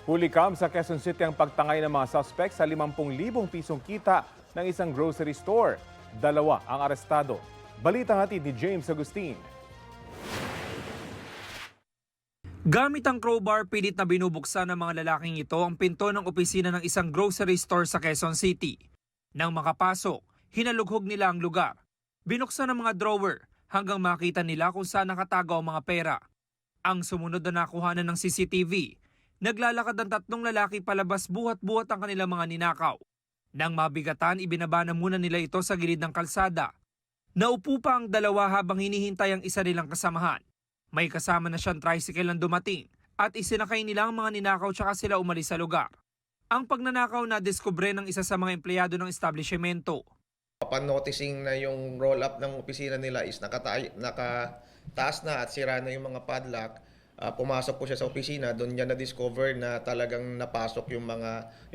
Huli kam sa Quezon City ang pagtangay ng mga suspect sa 50,000 pisong kita ng isang grocery store. 2 ang arestado. Balitang hatid ni James Agustin. Gamit ang crowbar, pilit na binubuksan ng mga lalaking ito ang pinto ng opisina ng isang grocery store sa Quezon City. Nang makapasok, hinalughog nila ang lugar. Binuksan ang mga drawer hanggang makita nila kung saan nakatago ang mga pera. Ang sumunod na nakuhanan ng CCTV, naglalakad ang 3 lalaki palabas buhat-buhat ang kanilang mga ninakaw. Nang mabigatan, ibinaba na muna nila ito sa gilid ng kalsada. Naupo pa ang 2 habang hinihintay ang isa nilang kasamahan. May kasama na siyang tricycle ang dumating at isinakay nila ang mga ninakaw tsaka sila umalis sa lugar. Ang pagnanakaw na diskubre ng isa sa mga empleyado ng establishmento. Upon noticing na yung roll-up ng opisina nila is nakataas na at sira na yung mga padlock, pumasok po siya sa opisina. Doon niya na-discover na talagang napasok yung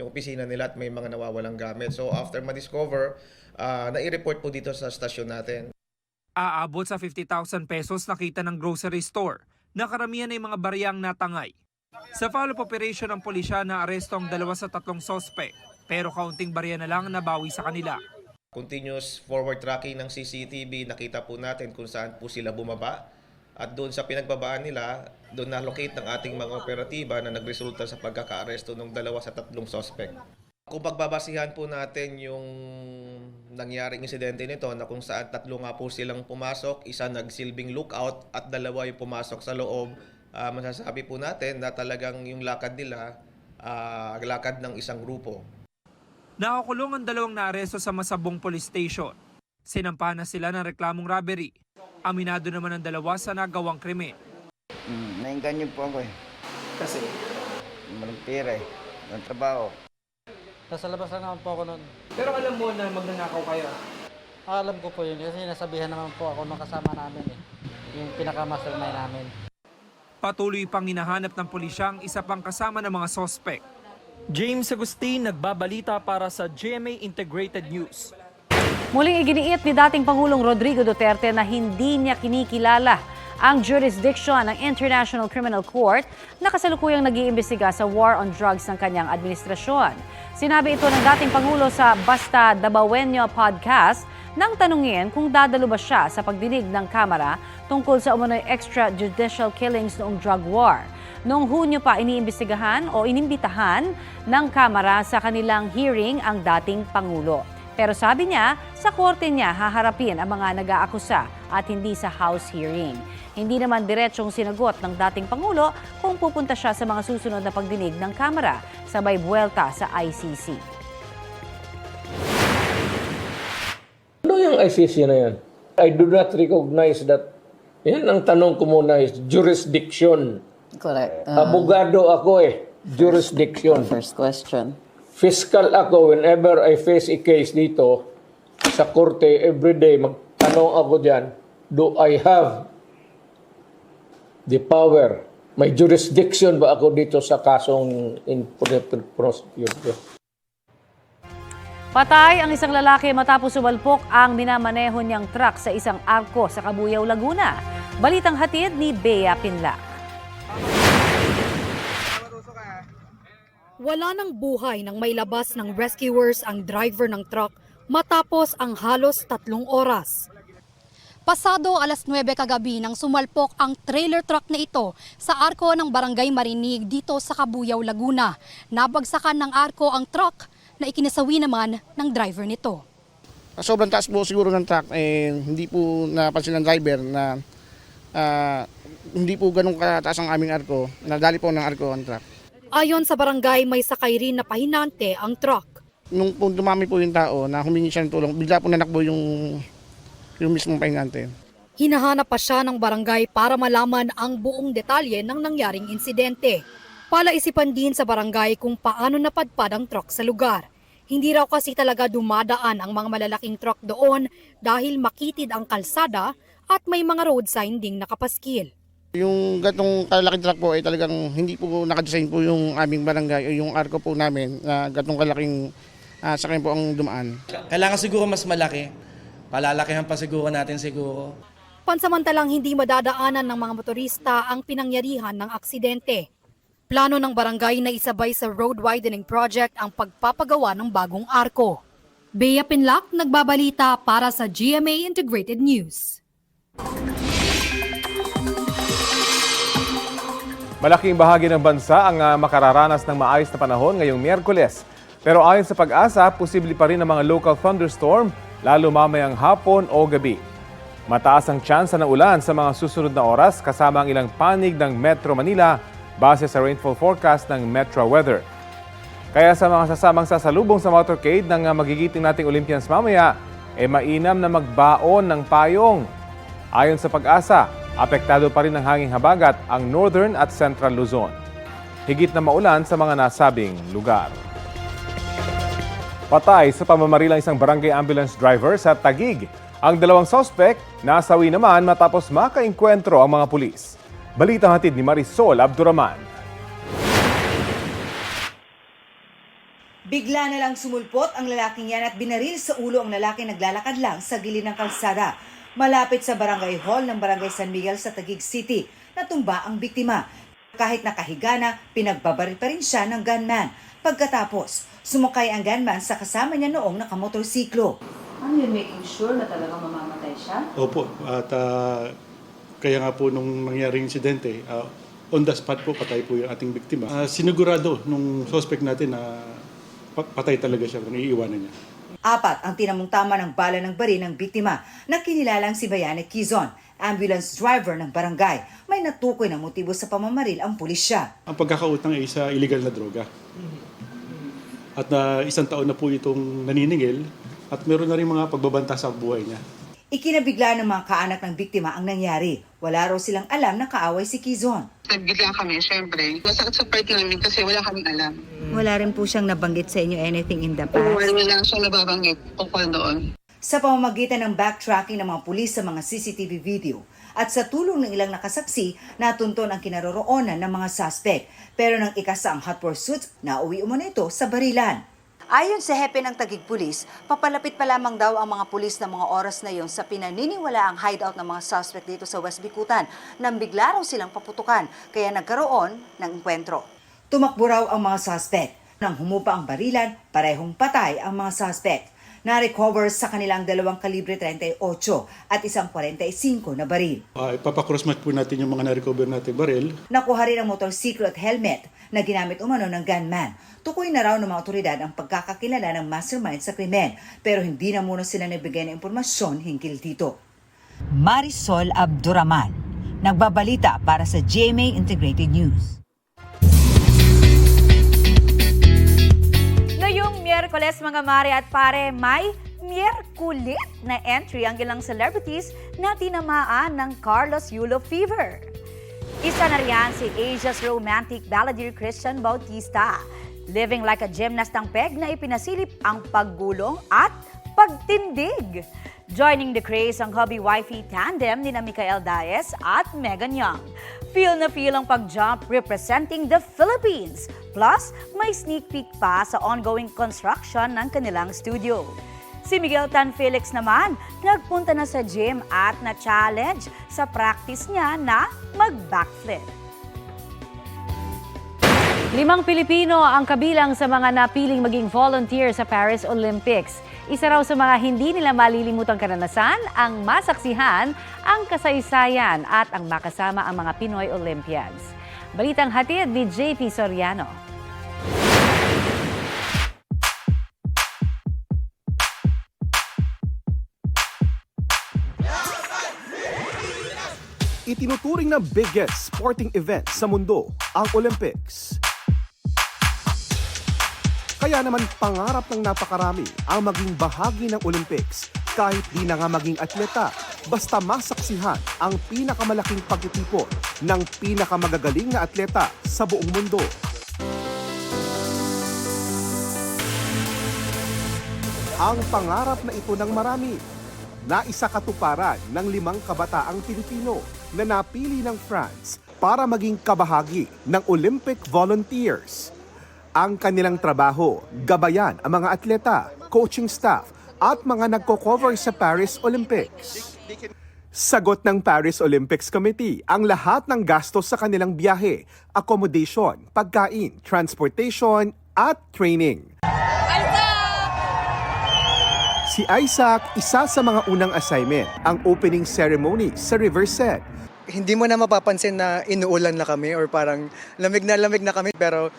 opisina nila at may mga nawawalang gamit. So after ma-discover, nai-report po dito sa stasyon natin. Aabot sa 50,000 pesos nakita ng grocery store na karamihan ay mga bariyang natangay. Sa follow-up operation ng pulisya na aresto ang 2 sa 3 sospek, pero kaunting barya na lang nabawi sa kanila. Continuous forward tracking ng CCTV, nakita po natin kung saan po sila bumaba. At doon sa pinagbabaan nila, doon na-locate ng ating mga operatiba na nagresulta sa pagkaka-aresto ng 2 sa 3 sospek. Kung pagbabasihan po natin yung nangyaring insidente nito na kung saan 3 nga po silang pumasok, isa nagsilbing lookout at 2 yung pumasok sa loob, masasabi po natin na talagang yung lakad nila, lakad ng isang grupo. Nakakulong ang 2 naaresto sa Masabong Police Station. Sinampahan na sila ng reklamong robbery. Aminado naman ang 2 sa nagawang krimen. Nainganyo po ako eh. Kasi? Walang pera eh. Walang trabaho. Nasa labas lang naman po ako noon. Pero alam mo na magnanakaw kayo? Alam ko po yun kasi nasabihan naman po ako ng kasama namin eh. Yung pinaka-mastermind namin. Patuloy pang hinahanap ng pulisya ang isa pang kasama ng mga sospek. James Agustin, nagbabalita para sa GMA Integrated News. Muling iginiit ni dating Pangulong Rodrigo Duterte na hindi niya kinikilala ang jurisdiction ng International Criminal Court na kasalukuyang nag-iimbestiga sa war on drugs ng kanyang administrasyon. Sinabi ito ng dating Pangulo sa Basta Dabawenyo podcast nang tanungin kung dadalo ba siya sa pagdinig ng Kamara tungkol sa umano'y extrajudicial killings noong drug war. Noong Hunyo pa iniimbestigahan o inimbitahan ng Kamara sa kanilang hearing ang dating Pangulo. Pero sabi niya, sa korte niya haharapin ang mga nag-aakusa at hindi sa House hearing. Hindi naman diretsong sinagot ng dating Pangulo kung pupunta siya sa mga susunod na pagdinig ng Kamara sabay buwelta sa ICC. Ano yung ICC na yan? I do not recognize that. Yan ang tanong ko muna is jurisdiction. Correct. Abogado ako jurisdiction. First question. Fiscal ako whenever I face a case dito sa korte everyday, magtanong ako dyan, do I have the power? May jurisdiction ba ako dito sa kasong in prosecute? Patay ang isang lalaki matapos sumalpok ang minamaneho niyang truck sa isang arko sa Cabuyao, Laguna. Balitang hatid ni Bea Pinlac. Wala ng buhay nang may labas ng rescuers ang driver ng truck matapos ang halos 3 oras. Pasado alas 9 kagabi nang sumalpok ang trailer truck na ito sa arko ng Barangay Marinig dito sa Cabuyao, Laguna. Nabagsakan ng arko ang truck na ikinasawi naman ng driver nito. Sobrang taas po siguro ng truck, hindi po napansin ng driver na hindi po ganun kataas ang aming arko. Nadali po ng arko ang truck. Ayon sa barangay, may sakay rin na pahinante ang truck. Nung dumami po yung tao na humingi siya ng tulong, bigla po nanakbo yung mismong pahinante. Hinahanap pa siya ng barangay para malaman ang buong detalye ng nangyaring insidente. Palaisipan din sa barangay kung paano napadpad ang truck sa lugar. Hindi raw kasi talaga dumadaan ang mga malalaking truck doon dahil makitid ang kalsada at may mga road sign ding nakapaskil. Yung gatong kalaking truck po ay talagang hindi po nakadesign po yung aming barangay o yung arko po namin na gatong kalaking sakyan po ang dumaan. Kailangan siguro mas malaki. Palalakihan pa siguro natin siguro. Pansamantalang hindi madadaanan ng mga motorista ang pinangyarihan ng aksidente. Plano ng barangay na isabay sa road widening project ang pagpapagawa ng bagong arko. Bea Pinlac, nagbabalita para sa GMA Integrated News. Malaking bahagi ng bansa ang makararanas ng maayos na panahon ngayong Miyerkules. Pero ayon sa Pag-asa, posible pa rin ang mga local thunderstorm lalo mamayang hapon o gabi. Mataas ang tsansa ng ulan sa mga susunod na oras kasama ang ilang panig ng Metro Manila base sa rainfall forecast ng Metro Weather. Kaya sa mga sasamang sasalubong sa motorcade ng magigiting nating Olympians mamaya, mainam na magbaon ng payong. Ayon sa Pag-asa, apektado pa rin ng hanging habagat ang Northern at Central Luzon. Higit na maulan sa mga nasabing lugar. Patay sa pamamarilang isang barangay ambulance driver sa Taguig. Ang dalawang suspect nasawi naman matapos makaengkwentro ang mga pulis. Balitang hatid ni Marisol Abduraman. Bigla na lang sumulpot ang lalaking yan at binaril sa ulo ang lalaki naglalakad lang sa gilid ng kalsada. Malapit sa barangay hall ng barangay San Miguel sa Taguig City, natumba ang biktima. Kahit nakahiga na, pinagbabaril pa rin siya ng gunman. Pagkatapos, sumakay ang gunman sa kasama niya noong nakamotorsiklo. Ano yun, making sure na talagang mamamatay siya? Opo, at kaya nga po nung nangyaring insidente, on the spot po patay po yung ating biktima. Sinigurado nung suspect natin na patay talaga siya kung iiwanan niya. 4 ang tinamong tama ng bala ng baril ng biktima na kinilalang si Bayane Quizon, ambulance driver ng barangay. May natukoy na motibo sa pamamaril ang pulisya. Ang pagkakautang ay sa illegal na droga. At 1 taon na po itong naniningil at meron na rin mga pagbabanta sa buhay niya. Ikinabigla ng mga kaanak ng biktima ang nangyari. Wala raw silang alam na kaaway si Quizon. Nagbigla kami, syempre. Masakit sa part namin kasi wala kaming alam. Wala rin po siyang nabanggit sa inyo anything in the past? Wala lang siya nababanggit tungkol doon. Sa pamamagitan ng backtracking ng mga pulis sa mga CCTV video at sa tulong ng ilang nakasaksi, natunton ang kinaroroonan ng mga suspect. Pero nang ikasa ang hot pursuit, nauwi umano ito sa barilan. Ayon sa hepe ng Taguig Police, papalapit pa lamang daw ang mga pulis ng mga oras na yon sa pinaniniwalaang hideout ng mga suspect dito sa West Bikutan nang bigla raw silang paputukan kaya nagkaroon ng enkwentro. Tumakbo raw ang mga suspect. Nang humupa ang barilan, parehong patay ang mga suspect. Na-recover sa kanilang 2 kalibre 38 at isang 45 na baril. Ipapakrossmatch po natin yung mga na-recover natin baril. Nakuha rin ang motorsiklo at helmet na ginamit umano ng gunman. Tukoy na raw ng mga otoridad ang pagkakakilala ng mastermind sa krimen, pero hindi na muna sila nagbigay ng impormasyon hinggil dito. Marisol Abduraman, nagbabalita para sa GMA Integrated News. Ngayong Miyerkules mga mare at pare, may Miyerkulit na entry ang ilang celebrities na tinamaan ng Carlos Yulo fever. Isa na riyan si Asia's romantic balladeer Christian Bautista. Living like a gymnast ang peg na ipinasilip ang paggulong at pagtindig. Joining the craze ang hubby-wifey tandem ni Micael Daes at Megan Young. Feel na feel ang pag-jump representing the Philippines. Plus, may sneak peek pa sa ongoing construction ng kanilang studio. Si Miguel Tan Felix naman, nagpunta na sa gym at na-challenge sa practice niya na mag-backflip. 5 Pilipino ang kabilang sa mga napiling maging volunteer sa Paris Olympics. Isa raw sa mga hindi nila malilimutang karanasan ang masaksihan ang kasaysayan at ang makasama ang mga Pinoy Olympians. Balitang hatid ni JP Soriano. Itinuturing na biggest sporting event sa mundo ang Olympics. Kaya naman pangarap ng napakarami ang maging bahagi ng Olympics kahit di na nga maging atleta, basta masaksihan ang pinakamalaking pagtitipon ng pinakamagagaling na atleta sa buong mundo. Ang pangarap na ito ng marami, naisakatuparan ng 5 kabataang Pilipino na napili ng France para maging kabahagi ng Olympic Volunteers. Ang kanilang trabaho, gabayan ang mga atleta, coaching staff at mga nagko-cover sa Paris Olympics. Sagot ng Paris Olympics Committee ang lahat ng gastos sa kanilang biyahe, accommodation, pagkain, transportation at training. Si Isaac, isa sa mga unang assignment, ang opening ceremony sa Riverside. Hindi mo na mapapansin na inuulan na kami or parang lamig na kami pero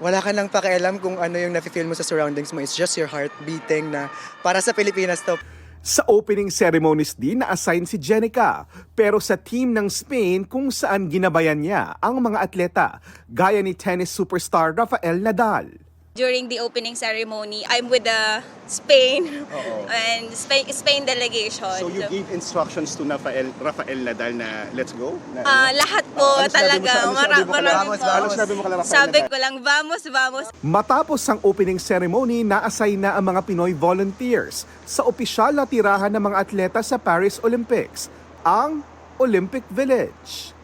wala ka nang pakialam kung ano yung nafe-feel mo sa surroundings mo. It's just your heart beating na para sa Pilipinas to. Sa opening ceremonies din na-assign si Jenica, pero sa team ng Spain kung saan ginabayan niya ang mga atleta, gaya ni tennis superstar Rafael Nadal. During the opening ceremony, I'm with the Spain and Spain delegation. So you gave instructions to Rafael Nadal na let's go? Lahat po talaga. Sabi Nadal? ko lang, vamos. Matapos ang opening ceremony, na-assign na ang mga Pinoy volunteers sa opisyal na tirahan ng mga atleta sa Paris Olympics, ang Olympic Village.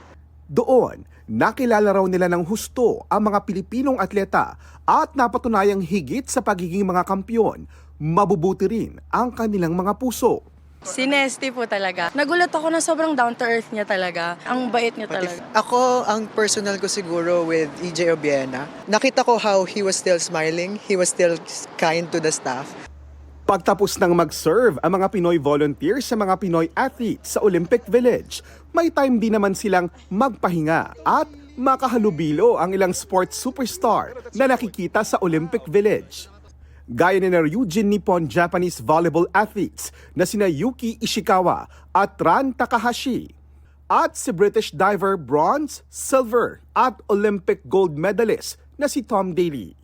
Doon, nakilala raw nila ng husto ang mga Pilipinong atleta at napatunayang higit sa pagiging mga kampiyon, mabubuti rin ang kanilang mga puso. Si Nesty po talaga. Nagulat ako na sobrang down to earth niya talaga. Ang bait niya talaga. Ako, ang personal ko siguro with EJ Obiena, nakita ko how he was still smiling, he was still kind to the staff. Pagtapos ng mag-serve ang mga Pinoy volunteers sa mga Pinoy athletes sa Olympic Village, may time din naman silang magpahinga at makahalubilo ang ilang sports superstar na nakikita sa Olympic Village. Gaya ni Ryujin Nippon Japanese volleyball athletes na sina Yuki Ishikawa at Ran Takahashi. At si British diver bronze, silver at Olympic gold medalist na si Tom Daley.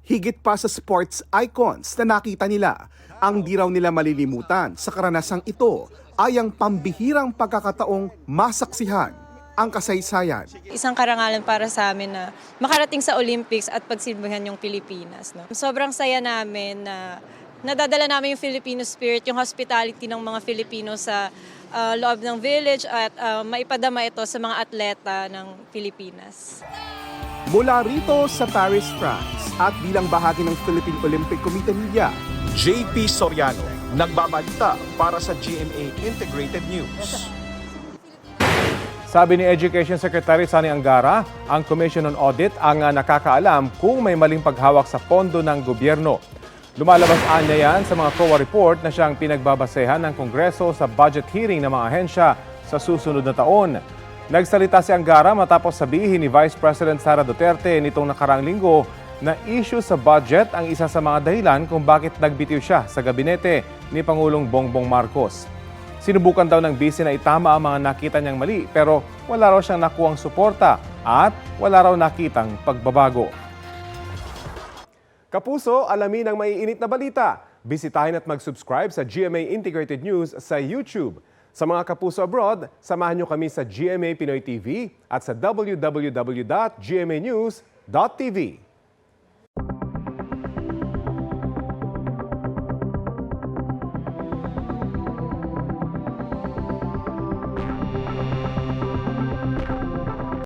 Higit pa sa sports icons na nakita nila, ang di raw nila malilimutan sa karanasang ito ay ang pambihirang pagkakataong masaksihan ang kasaysayan. Isang karangalan para sa amin na makarating sa Olympics at pagsilbihan yung Pilipinas. No? Sobrang saya namin na nadadala namin yung Filipino spirit, yung hospitality ng mga Filipino sa loob ng village at maipadama ito sa mga atleta ng Pilipinas. Mula rito sa Paris, France at bilang bahagi ng Philippine Olympic Committee Media, JP Soriano, nagbabalita para sa GMA Integrated News. Sabi ni Education Secretary Sani Angara, ang Commission on Audit ang nakakaalam kung may maling paghawak sa pondo ng gobyerno. Lumalabas anya yan sa mga COA report na siyang pinagbabasehan ng Kongreso sa budget hearing ng mga ahensya sa susunod na taon. Nagsalita si Angara matapos sabihin ni Vice President Sara Duterte nitong nakaraang linggo na issue sa budget ang isa sa mga dahilan kung bakit nagbitiw siya sa gabinete ni Pangulong Bongbong Marcos. Sinubukan daw ng busy na itama ang mga nakita niyang mali pero wala raw siyang nakuhang suporta at wala raw nakitang pagbabago. Kapuso, alamin ang maiinit na balita. Bisitahin at mag-subscribe sa GMA Integrated News sa YouTube. Sa mga kapuso abroad, samahan niyo kami sa GMA Pinoy TV at sa www.gmanews.tv.